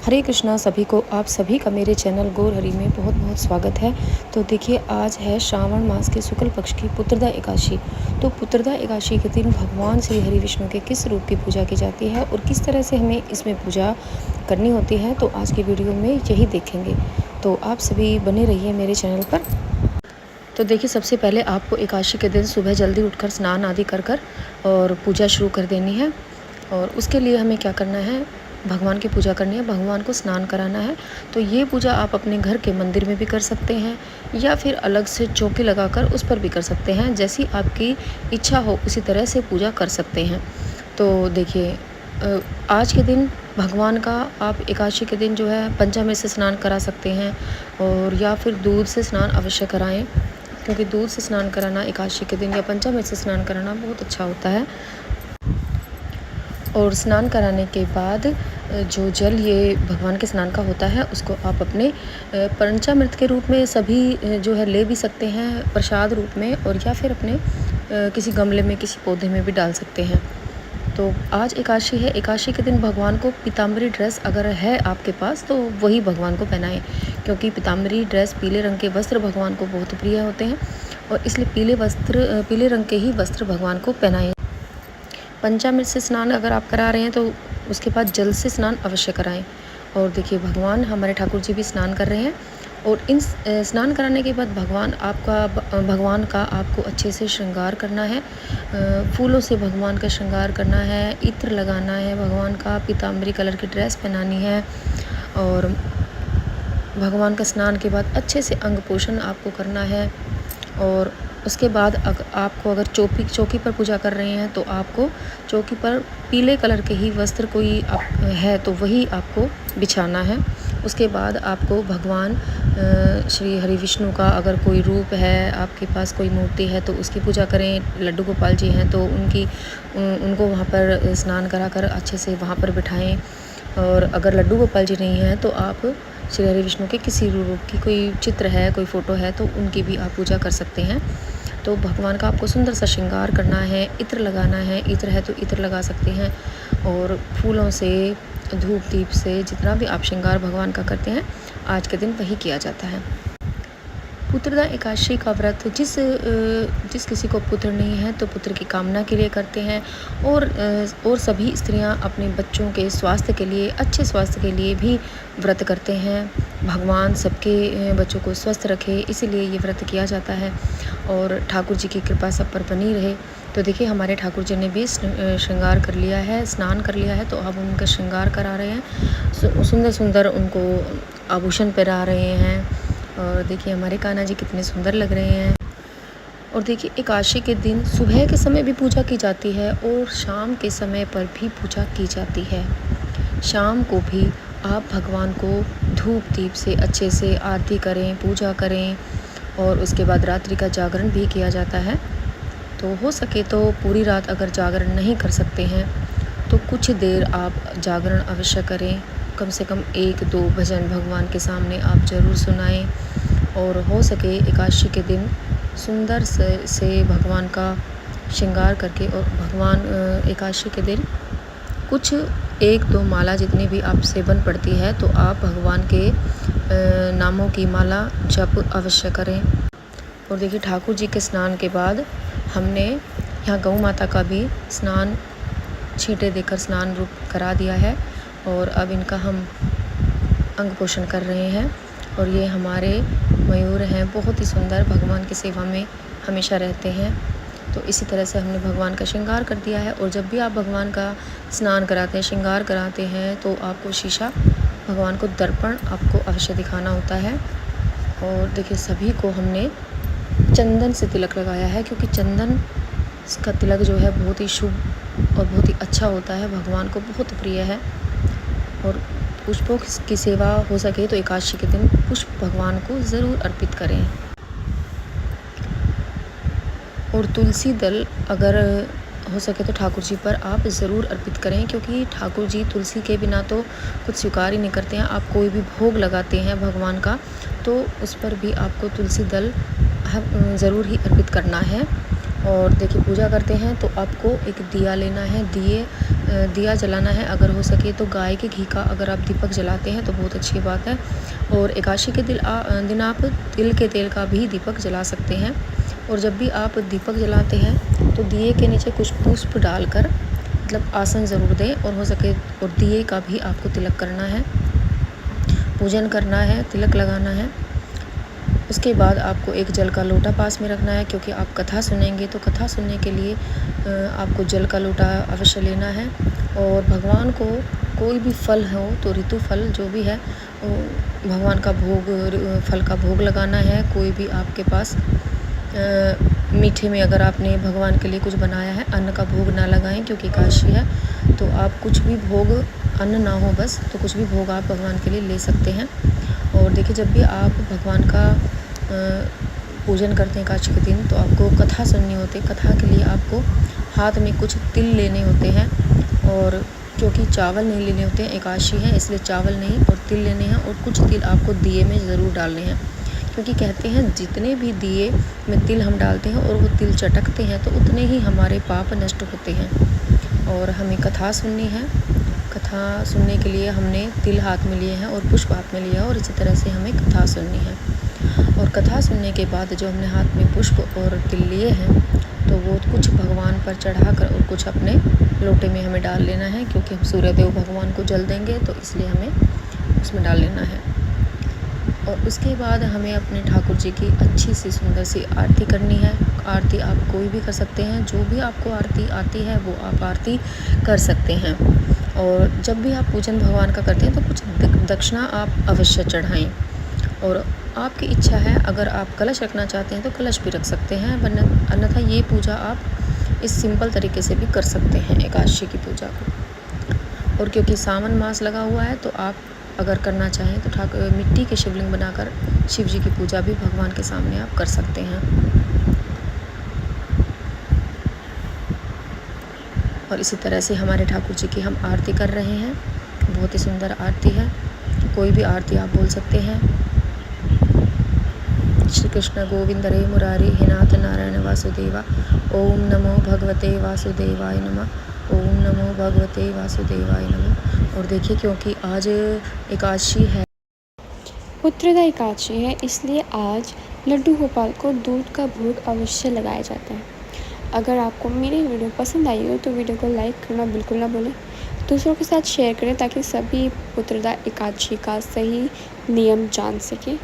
हरे कृष्णा सभी को, आप सभी का मेरे चैनल गौर हरि में बहुत बहुत स्वागत है। तो देखिए, आज है श्रावण मास के शुक्ल पक्ष की पुत्रदा एकादशी। तो पुत्रदा एकादशी के दिन भगवान श्री हरि विष्णु के किस रूप की पूजा की जाती है और किस तरह से हमें इसमें पूजा करनी होती है, तो आज की वीडियो में यही देखेंगे। तो आप सभी बने रहिए मेरे चैनल पर। तो देखिए, सबसे पहले आपको एकादशी के दिन सुबह जल्दी उठकर स्नान आदि कर और पूजा शुरू कर देनी है। और उसके लिए हमें क्या करना है, भगवान की पूजा करनी है, भगवान को स्नान कराना है। तो ये पूजा आप अपने घर के मंदिर में भी कर सकते हैं या फिर अलग से चौकी लगाकर उस पर भी कर सकते हैं। जैसी आपकी इच्छा हो उसी तरह से पूजा कर सकते हैं। तो देखिए, आज के दिन भगवान का आप एकादशी के दिन जो है पंचामृत से स्नान करा सकते हैं और या फिर दूध से स्नान अवश्य कराएं, क्योंकि दूध से स्नान कराना एकादशी के दिन या पंचामृत से स्नान कराना बहुत अच्छा होता है। और स्नान कराने के बाद जो जल ये भगवान के स्नान का होता है उसको आप अपने पंचामृत के रूप में सभी जो है ले भी सकते हैं प्रसाद रूप में, और या फिर अपने किसी गमले में किसी पौधे में भी डाल सकते हैं। तो आज एकादशी है, एकादशी के दिन भगवान को पीताम्बरी ड्रेस अगर है आपके पास तो वही भगवान को पहनाएं, क्योंकि पीताम्बरी ड्रेस पीले रंग के वस्त्र भगवान को बहुत प्रिय होते हैं और इसलिए पीले रंग के ही वस्त्र भगवान को पहनाएं। पंचामृत से स्नान अगर आप करा रहे हैं तो उसके बाद जल से स्नान अवश्य कराएं। और देखिए, भगवान हमारे ठाकुर जी भी स्नान कर रहे हैं और इन स्नान कराने के बाद भगवान का आपको अच्छे से श्रृंगार करना है। फूलों से भगवान का श्रृंगार करना है, इत्र लगाना है, भगवान का पीताम्बरी कलर की ड्रेस पहनानी है। और भगवान का स्नान के बाद अच्छे से अंग पोषण आपको करना है। और उसके बाद आपको अगर चौकी पर पूजा कर रहे हैं तो आपको चौकी पर पीले कलर के ही वस्त्र कोई है तो वही आपको बिछाना है। उसके बाद आपको भगवान श्री हरि विष्णु का अगर कोई रूप है, आपके पास कोई मूर्ति है तो उसकी पूजा करें। लड्डू गोपाल जी हैं तो उनको वहाँ पर स्नान कराकर अच्छे से वहाँ पर बिठाएं। और अगर लड्डू गोपाल जी नहीं हैं तो आप श्री हरि विष्णु के किसी रूप की कोई चित्र है, कोई फ़ोटो है तो उनकी भी आप पूजा कर सकते हैं। तो भगवान का आपको सुंदर सा श्रृंगार करना है, इत्र लगाना है, इत्र है तो इत्र लगा सकते हैं। और फूलों से, धूप दीप से जितना भी आप श्रृंगार भगवान का करते हैं आज के दिन वही किया जाता है। पुत्रदा एकादशी का व्रत जिस किसी को पुत्र नहीं है तो पुत्र की कामना के लिए करते हैं। और सभी स्त्रियां अपने बच्चों के स्वास्थ्य के लिए, अच्छे स्वास्थ्य के लिए भी व्रत करते हैं। भगवान सबके बच्चों को स्वस्थ रखे, इसीलिए ये व्रत किया जाता है और ठाकुर जी की कृपा सब पर बनी रहे। तो देखिए, हमारे ठाकुर जी ने भी श्रृंगार कर लिया है, स्नान कर लिया है, तो अब उनका श्रृंगार करा रहे हैं, सुंदर सुंदर उनको आभूषण पहना रहे हैं। और देखिए, हमारे कान्हा जी कितने सुंदर लग रहे हैं। और देखिए, एकादशी के दिन सुबह के समय भी पूजा की जाती है और शाम के समय पर भी पूजा की जाती है। शाम को भी आप भगवान को धूप दीप से अच्छे से आरती करें, पूजा करें। और उसके बाद रात्रि का जागरण भी किया जाता है। तो हो सके तो पूरी रात अगर जागरण नहीं कर सकते हैं तो कुछ देर आप जागरण अवश्य करें। कम से कम 1-2 भजन भगवान के सामने आप ज़रूर सुनाएं। और हो सके एकादशी के दिन सुंदर से भगवान का श्रृंगार करके, और भगवान एकादशी के दिन कुछ 1-2 माला जितनी भी आप सेवन पड़ती है तो आप भगवान के नामों की माला जप अवश्य करें। और देखिए, ठाकुर जी के स्नान के बाद हमने यहाँ गौ माता का भी स्नान छींटे देकर स्नान रूप करा दिया है और अब इनका हम अंग पोषण कर रहे हैं। और ये हमारे मयूर हैं, बहुत ही सुंदर, भगवान की सेवा में हमेशा रहते हैं। तो इसी तरह से हमने भगवान का श्रृंगार कर दिया है। और जब भी आप भगवान का स्नान कराते हैं, श्रृंगार कराते हैं, तो आपको शीशा, भगवान को दर्पण आपको अवश्य दिखाना होता है। और देखिए, सभी को हमने चंदन से तिलक लगाया है, क्योंकि चंदन का तिलक जो है बहुत ही शुभ और बहुत ही अच्छा होता है, भगवान को बहुत प्रिय है। और पुष्पों की सेवा हो सके तो एकादशी के दिन पुष्प भगवान को ज़रूर अर्पित करें। और तुलसी दल अगर हो सके तो ठाकुर जी पर आप ज़रूर अर्पित करें, क्योंकि ठाकुर जी तुलसी के बिना तो कुछ स्वीकार ही नहीं करते हैं। आप कोई भी भोग लगाते हैं भगवान का तो उस पर भी आपको तुलसी दल ज़रूर ही अर्पित करना है। और देखिए, पूजा करते हैं तो आपको एक दिया लेना है, दिए दिया जलाना है। अगर हो सके तो गाय के घी का अगर आप दीपक जलाते हैं तो बहुत अच्छी बात है। और एकादशी के दिन आप तिल के तेल का भी दीपक जला सकते हैं। और जब भी आप दीपक जलाते हैं तो दिए के नीचे कुछ पुष्प डालकर मतलब आसन ज़रूर दें, और हो सके और दिए का भी आपको तिलक करना है, पूजन करना है, तिलक लगाना है। उसके बाद आपको एक जल का लोटा पास में रखना है, क्योंकि आप कथा सुनेंगे तो कथा सुनने के लिए आपको जल का लोटा अवश्य लेना है। और भगवान को कोई भी फल हो तो ऋतु फल जो भी है भगवान का भोग, फल का भोग लगाना है। कोई भी आपके पास मीठे में अगर आपने भगवान के लिए कुछ बनाया है, अन्न का भोग ना लगाएं, क्योंकि एकादशी है। तो आप कुछ भी भोग, अन्न ना हो बस, तो कुछ भी भोग आप भगवान के लिए ले सकते हैं। और देखिए, जब भी आप भगवान का पूजन करते हैं एकादशी के दिन, तो आपको कथा सुननी होती है। कथा के लिए आपको हाथ में कुछ तिल लेने होते हैं, और क्योंकि चावल नहीं लेने होते हैं, एकादशी है इसलिए चावल नहीं और तिल लेने हैं। और कुछ तिल आपको दिए में ज़रूर डालने हैं, क्योंकि कहते हैं जितने भी दिए में तिल हम डालते हैं और वो तिल चटकते हैं तो उतने ही हमारे पाप नष्ट होते हैं। और हमें कथा सुननी है। कथा सुनने के लिए हमने तिल हाथ में लिए हैं और पुष्प हाथ में लिया है, और इसी तरह से हमें कथा सुननी है। और कथा सुनने के बाद जो हमने हाथ में पुष्प और तिल लिए हैं, तो वो कुछ भगवान पर चढ़ाकर और कुछ अपने लोटे में हमें डाल लेना है, क्योंकि हम सूर्यदेव भगवान को जल देंगे, तो इसलिए हमें उसमें डाल लेना है। और उसके बाद हमें अपने ठाकुर जी की अच्छी सी सुंदर सी आरती करनी है। आरती आप कोई भी कर सकते हैं, जो भी आपको आरती आती है वो आप आरती कर सकते हैं। और जब भी आप पूजन भगवान का करते हैं तो कुछ दक्षिणा आप अवश्य चढ़ाएं। और आपकी इच्छा है, अगर आप कलश रखना चाहते हैं तो कलश भी रख सकते हैं, वरना अन्यथा ये पूजा आप इस सिंपल तरीके से भी कर सकते हैं एकादशी की पूजा को। और क्योंकि सावन मास लगा हुआ है, तो आप अगर करना चाहें तो मिट्टी के शिवलिंग बनाकर शिव जी की पूजा भी भगवान के सामने आप कर सकते हैं। और इसी तरह से हमारे ठाकुर जी की हम आरती कर रहे हैं। बहुत ही सुंदर आरती है, कोई भी आरती आप बोल सकते हैं। श्री कृष्ण गोविंद रे मुरारी हे नाथ नारायण वासुदेवा, ओम नमो भगवते वासुदेवाय नमः, ओम नमो भगवते वासुदेवाय नमः। और देखिए, क्योंकि आज एकादशी है, पुत्रदा एकादशी है, इसलिए आज लड्डू गोपाल को दूध का भोग अवश्य लगाया जाता है। अगर आपको मेरी वीडियो पसंद आई हो तो वीडियो को लाइक करना बिल्कुल ना भूलें। दूसरों के साथ शेयर करें ताकि सभी पुत्रदा एकादशी का सही नियम जान सकें।